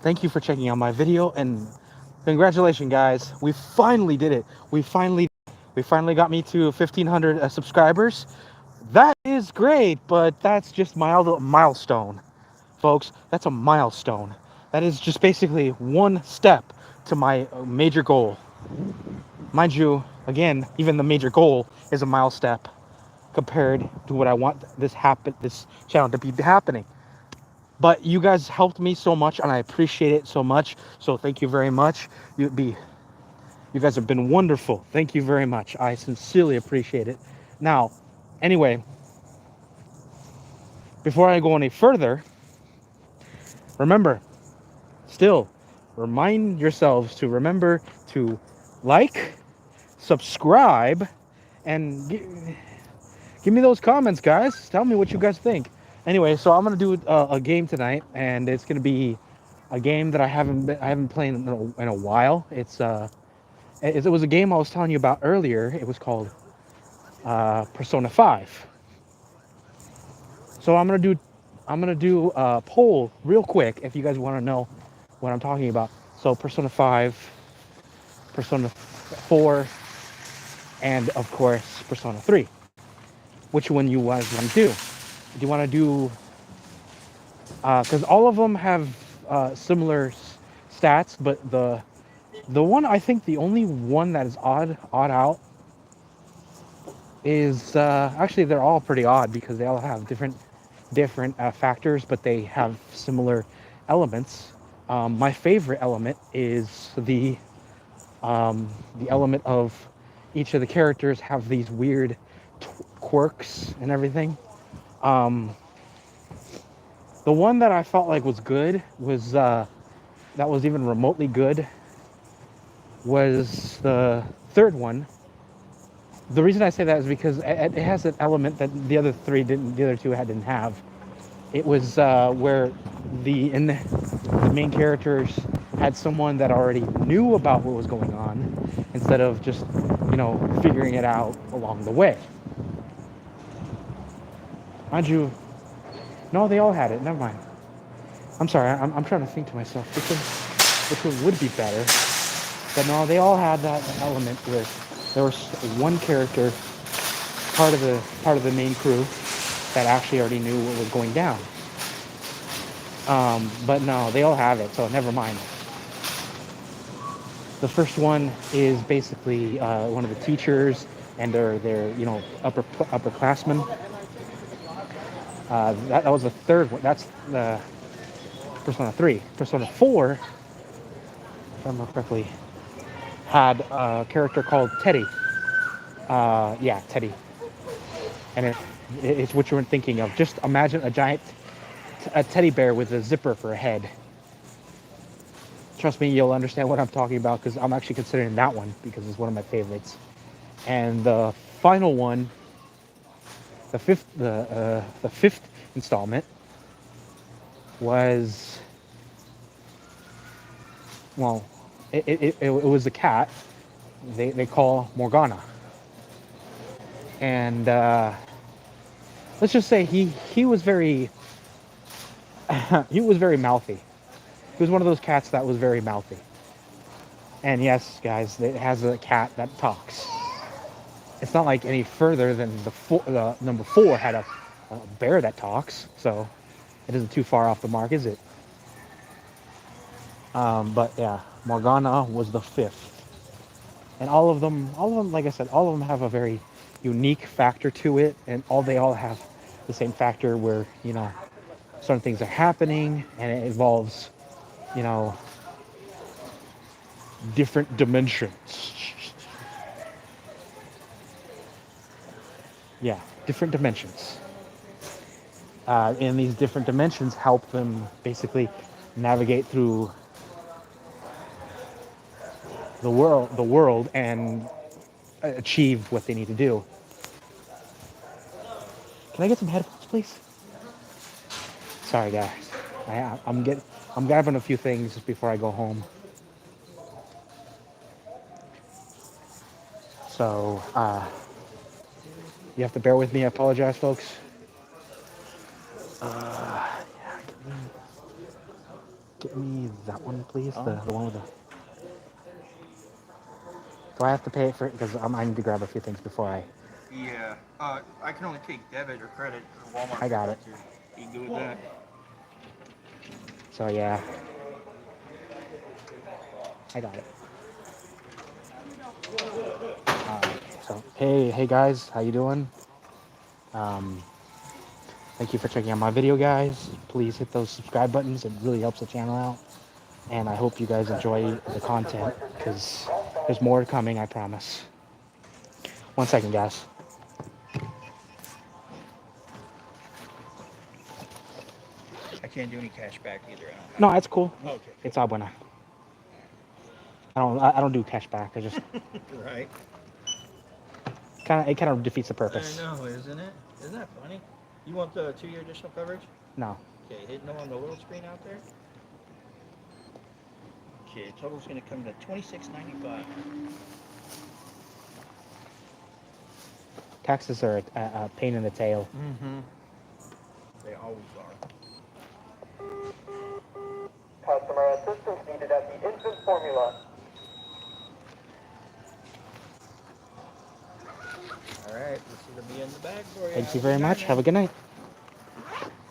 Thank you for checking out my video, and congratulations, guys. We finally did it. We finally got me to 1,500 subscribers. That is great, but that's just milestone, folks. That's a milestone. That is just basically one step to my major goal. Mind you, again, even the major goal is a mile step compared to what I want this channel to be happening. But you guys helped me so much, and I appreciate it so much. So thank you very much. You guys have been wonderful. Thank you very much. I sincerely appreciate it. Now, anyway, before I go any further, remember, still remind yourselves to remember to like, subscribe, and give me those comments, guys. Tell me what you guys think. Anyway, so I'm gonna do a game tonight, and it's gonna be a game that I haven't played in a while. It was a game I was telling you about earlier. It was called Persona 5. So I'm gonna do a poll real quick if you guys want to know what I'm talking about. So Persona 5, Persona 4, and of course Persona 3. Which one you guys want to do? Do you want to do because all of them have similar stats, but the one, I think the only one that is odd out is actually they're all pretty odd because they all have different factors, but they have similar elements. My favorite element is the element of each of the characters have these weird quirks and everything. Um, the one that I felt like was good was that was even remotely good was the third one. The reason I say that is because it has an element that the other three didn't. The other two didn't have. It was where the main characters had someone that already knew about what was going on, instead of just figuring it out along the way. Mind you, no, they all had it. Never mind. I'm sorry. I'm trying to think to myself which one would be better. But no, they all had that element where there was one character, part of the main crew, that actually already knew what was going down. But no, they all have it, so never mind. The first one is basically one of the teachers, and they're upperclassmen. That was the third one. That's the Persona 3. Persona 4, if I remember correctly, had a character called Teddy. Yeah, Teddy. And it's what you were thinking of. Just imagine a teddy bear with a zipper for a head. Trust me, you'll understand what I'm talking about because I'm actually considering that one because it's one of my favorites. And the final one, the fifth installment was, well, it was a cat they call Morgana. And let's just say he was very he was very mouthy. He was one of those cats that was very mouthy. And yes, guys, it has a cat that talks. It's not like any further than the number 4 had a bear that talks, so it isn't too far off the mark, is it? But yeah, Morgana was the 5th. And all of them, like I said, all of them have a very unique factor to it, and they all have the same factor where certain things are happening, and it involves you know different dimensions. Yeah, different dimensions. And these different dimensions help them basically navigate through the world, and achieve what they need to do. Can I get some headphones, please? Sorry, guys. I'm grabbing a few things before I go home. So you have to bear with me. I apologize, folks. Get me that one, please. The one with the. Do I have to pay it for it? Because I need to grab a few things before I. Yeah. I can only take debit or credit. Walmart. I got it. You can do that. So yeah. I got it. So hey guys, how you doing? Um, Thank you for checking out my video, guys. Please hit those subscribe buttons. It really helps the channel out. And I hope you guys enjoy the content because there's more coming, I promise. 1 second, guys. I can't do any cash back either. No, it's cool. Okay. It's all buena. I don't do cash back. I just Right. it kind of defeats the purpose. I know, isn't it? Isn't that funny? You want the 2-year additional coverage? No. Okay, hit no on the little screen out there. Okay, total's gonna come to $26.95. Taxes are a pain in the tail. Mm-hmm. They always are. Customer assistance needed at the infant formula. All right, this will be in the bag for you. Thank you very much. Have a good night.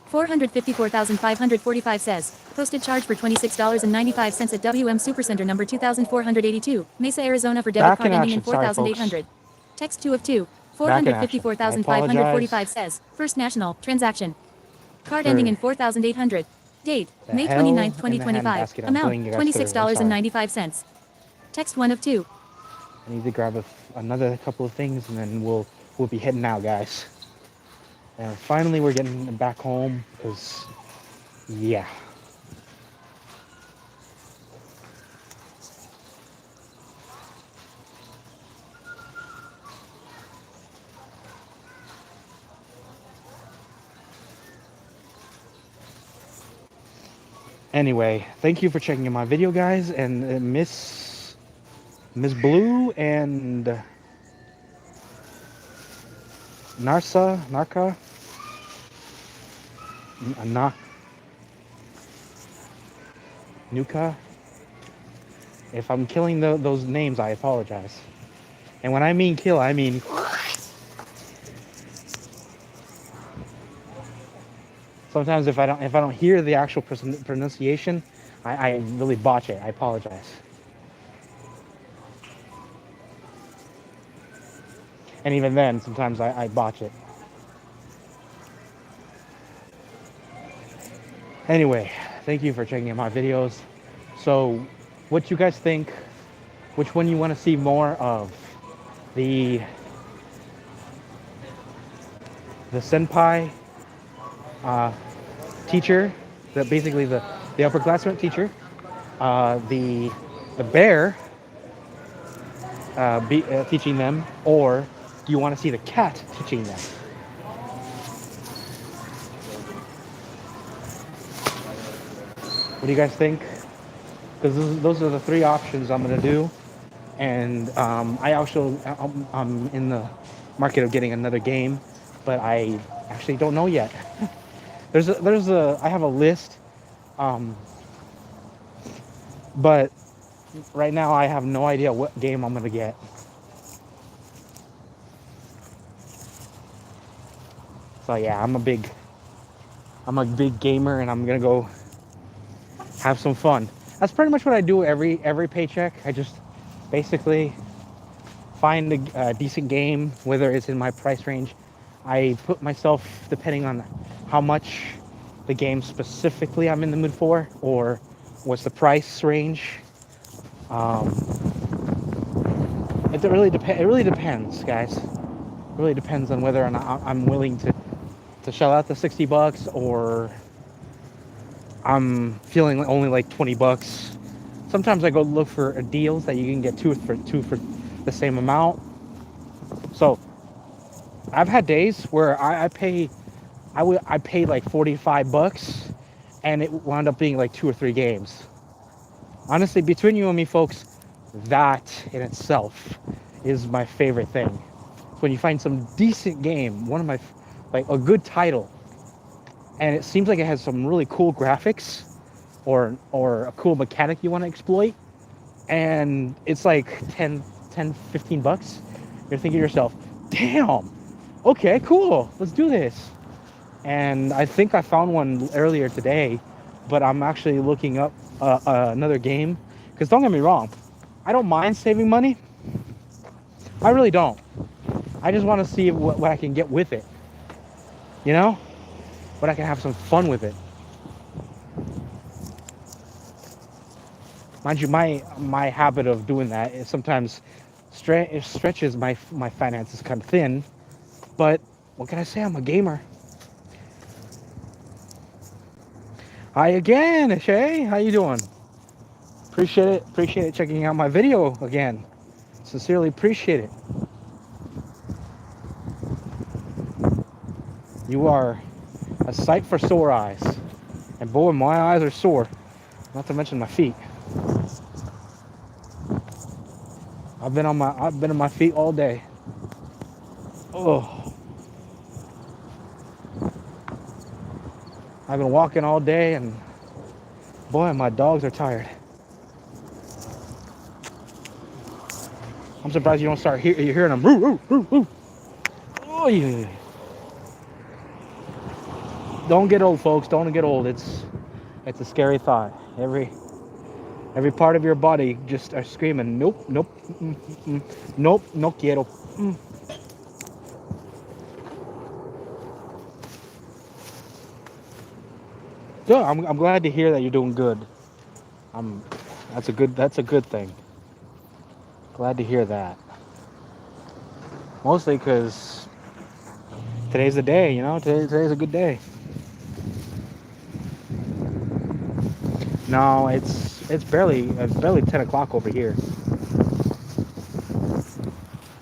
454,545 says, posted charge for $26.95 at WM Supercenter number 2482, Mesa, Arizona for debit Back card in ending in action. Sorry, 4800. Text 2 of 2. Back in action. 454,545 says, First National, transaction. Card ending in 4800. Date, The May hell 29th, in the 2025. handbasket I'm Amount, putting you guys through. I'm sorry. $26.95. Text 1 of 2. I need to grab another couple of things and then we'll be heading out, guys. And finally we're getting back home because yeah. Anyway, thank you for checking out my video, guys, and Miss Blue and Narca, Nuka. If I'm killing those names, I apologize. And when I mean kill, I mean. Sometimes if I don't hear the actual pronunciation, I really botch it. I apologize. And even then, sometimes I botch it. Anyway, thank you for checking out my videos. So, what you guys think? Which one you want to see more of? The senpai teacher, basically the upperclassmen teacher, the bear teaching them, or do you want to see the cat teaching them? What do you guys think? Because those are the three options I'm gonna do, and I'm in the market of getting another game, but I actually don't know yet. I have a list, but right now I have no idea what game I'm gonna get. So yeah, I'm a big gamer, and I'm gonna go have some fun. That's pretty much what I do every paycheck. I just basically find a decent game, whether it's in my price range. I put myself, depending on how much the game specifically I'm in the mood for, or what's the price range. It really depends, guys. It really depends on whether or not I'm willing to shell out the $60, or I'm feeling only like $20. Sometimes I go look for deals that you can get two for the same amount. So I've had days where I paid like $45, and it wound up being like 2 or 3 games. Honestly, between you and me, folks, that in itself is my favorite thing. When you find some decent game, like a good title, and it seems like it has some really cool graphics, or a cool mechanic you want to exploit, and it's like 10, 15 bucks. You're thinking to yourself, damn, okay, cool, let's do this. And I think I found one earlier today, but I'm actually looking up another game, because don't get me wrong, I don't mind saving money. I really don't. I just want to see what I can get with it, you know, but I can have some fun with it. Mind you, my habit of doing that is sometimes it stretches my finances kind of thin. But what can I say? I'm a gamer. Hi again, Shay. How you doing? Appreciate it. Appreciate it checking out my video again. Sincerely appreciate it. You are a sight for sore eyes, and boy, my eyes are sore. Not to mention my feet. I've been on my feet all day. Oh, I've been walking all day, and boy, my dogs are tired. I'm surprised you don't start you're hearing them. Roo, roo, roo, roo. Oh yeah. Don't get old, folks. Don't get old. It's a scary thought. Every part of your body just are screaming, nope, nope, nope, no quiero. So I'm glad to hear that you're doing good. That's a good thing. Glad to hear that. Mostly because today's the day, you know. Today's a good day. No, it's barely 10 o'clock over here.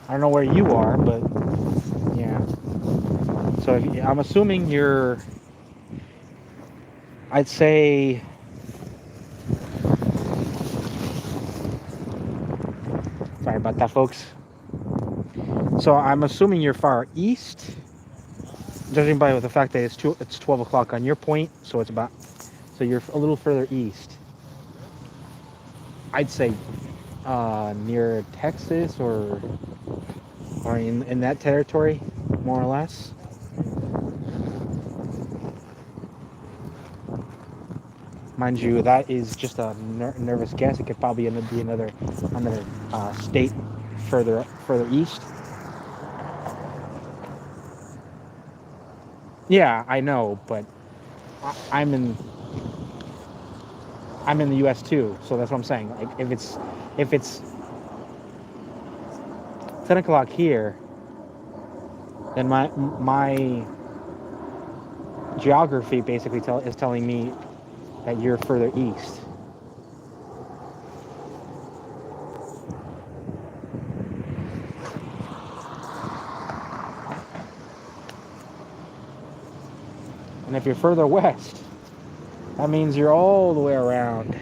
I don't know where you are, but yeah. So I'm assuming you're, I'd say, sorry about that, folks. So I'm assuming you're far east, judging by the fact that it's 12 o'clock on your point. So you're a little further east. I'd say near Texas or in that territory, more or less. Mind you, that is just a nervous guess. It could probably be another state further east. Yeah, I know, but I'm in the U.S. too, so that's what I'm saying. Like if it's 10 o'clock here, then my geography basically is telling me that you're further east. And if you're further west, that means you're all the way around.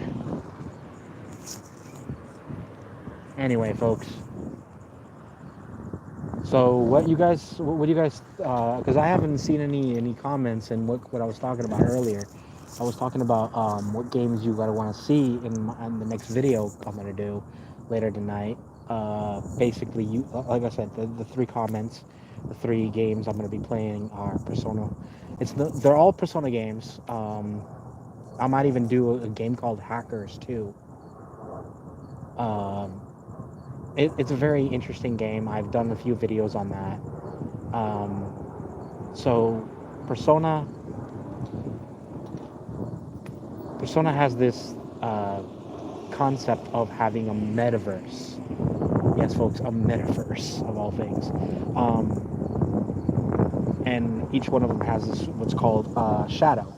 Anyway, folks. So what do you guys, because I haven't seen any comments in what I was talking about earlier. I was talking about what games you gotta want to see in the next video I'm gonna do later tonight. Basically, like I said, the three comments, the three games I'm gonna be playing are Persona. They're all Persona games. I might even do a game called Hackers too. It's a very interesting game. I've done a few videos on that. So Persona has this concept of having a metaverse. Yes, folks, a metaverse of all things. And each one of them has what's called shadow.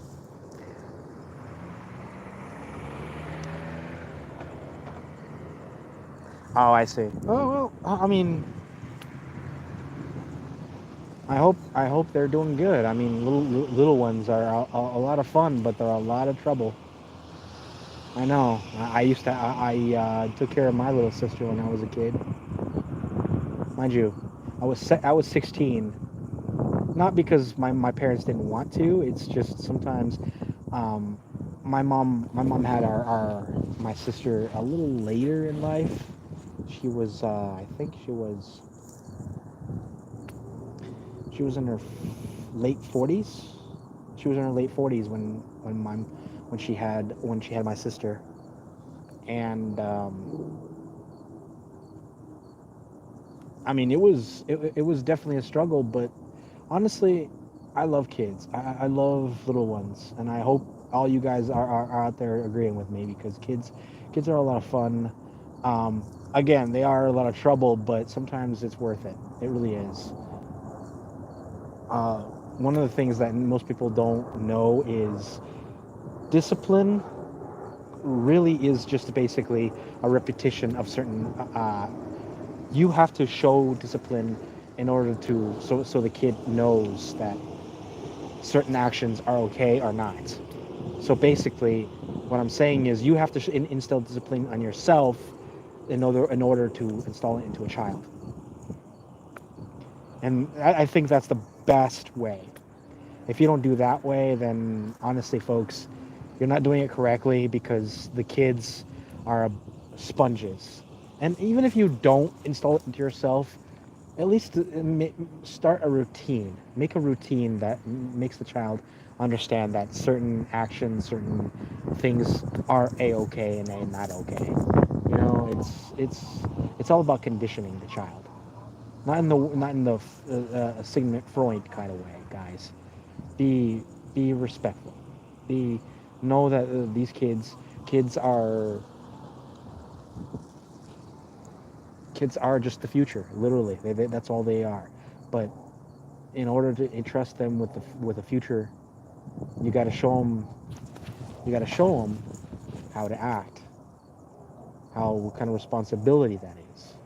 Oh, I see. Oh, well, I mean, I hope they're doing good. I mean, little ones are a lot of fun, but they're a lot of trouble. I know. I took care of my little sister when I was a kid. Mind you, I was 16. Not because my parents didn't want to. It's just sometimes my mom had my sister a little later in life. She was I think she was in her late 40s. She was in her late 40s when she had my sister, and I mean it was definitely a struggle, but honestly, I love kids. I love little ones, and I hope all you guys are out there agreeing with me, because kids are a lot of fun. Again, they are a lot of trouble, but sometimes it's worth it. It really is. One of the things that most people don't know is discipline really is just basically a repetition of certain you have to show discipline in order to so the kid knows that certain actions are okay or not. So basically what I'm saying is you have to instill discipline on yourself in order to install it into a child. And I think that's the best way. If you don't do that way, then honestly, folks, you're not doing it correctly, because the kids are sponges. And even if you don't install it into yourself, at least start a routine. Make a routine that makes the child understand that certain actions, certain things are a-okay and a not okay. You know, it's all about conditioning the child, not in the Sigmund Freud kind of way, guys. Be respectful. Be Know that these kids are kids are just the future. Literally, that's all they are. But in order to entrust them with a future, you got to show them. You got to show them how to act, what kind of responsibility that is.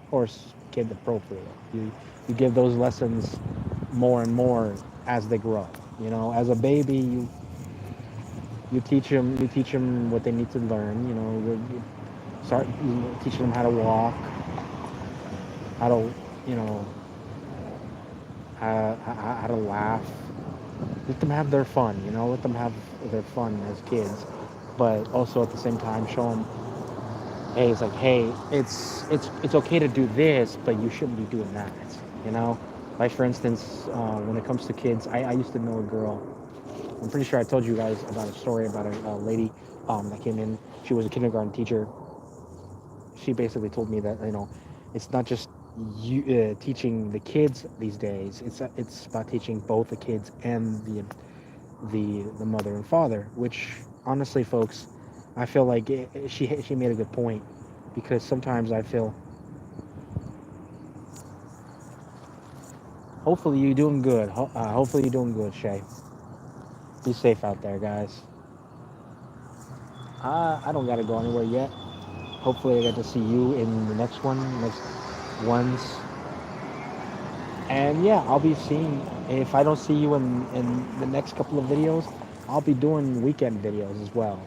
Of course, kid appropriate. You give those lessons more and more as they grow. You know, as a baby, you teach them what they need to learn. You know, you start teaching them how to walk, how to, you know, how to laugh. Let them have their fun. You know, let them have their fun as kids, but also at the same time show them, hey, it's like, hey, it's okay to do this, but you shouldn't be doing that. You know, like for instance, when it comes to kids, I used to know a girl. I'm pretty sure I told you guys about a story about a lady that came in. She was a kindergarten teacher. She basically told me that, you know, it's not just teaching the kids these days. It's about teaching both the kids and the mother and father. Which honestly, folks, I feel like she made a good point, because sometimes I feel. Hopefully you're doing good. Hopefully you're doing good, Shay. Be safe out there, guys. I don't gotta go anywhere yet. Hopefully I get to see you in the next ones. And yeah, I'll be seeing, if I don't see you in the next couple of videos, I'll be doing weekend videos as well.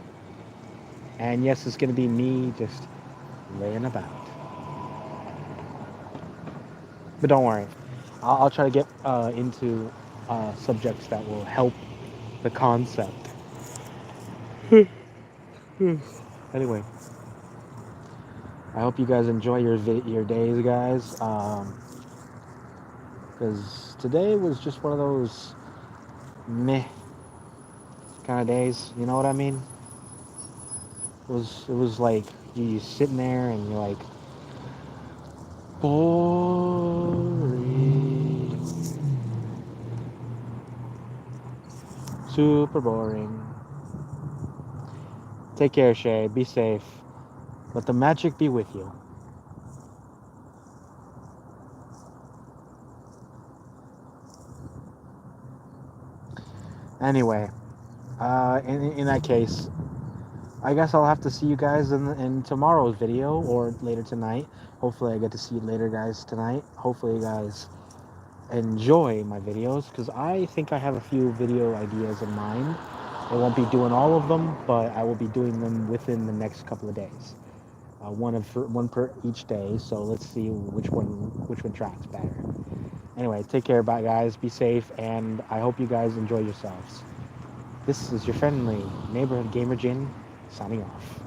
And yes, it's gonna be me just laying about. But don't worry, I'll try to get into subjects that will help the concept. Anyway, I hope you guys enjoy your days, guys. Because today was just one of those meh kind of days. You know what I mean? It was like you sitting there and you're like, boring, super boring. Take care, Shay. Be safe. Let the magic be with you. Anyway, in that case, I guess I'll have to see you guys in tomorrow's video, or later tonight. Hopefully I get to see you later, guys, tonight. Hopefully you guys enjoy my videos, because I think I have a few video ideas in mind. I won't be doing all of them, but I will be doing them within the next couple of days. One per each day, so let's see which one tracks better. Anyway, take care, bye guys, be safe, and I hope you guys enjoy yourselves. This is your friendly neighborhood GAMERDJINN signing off.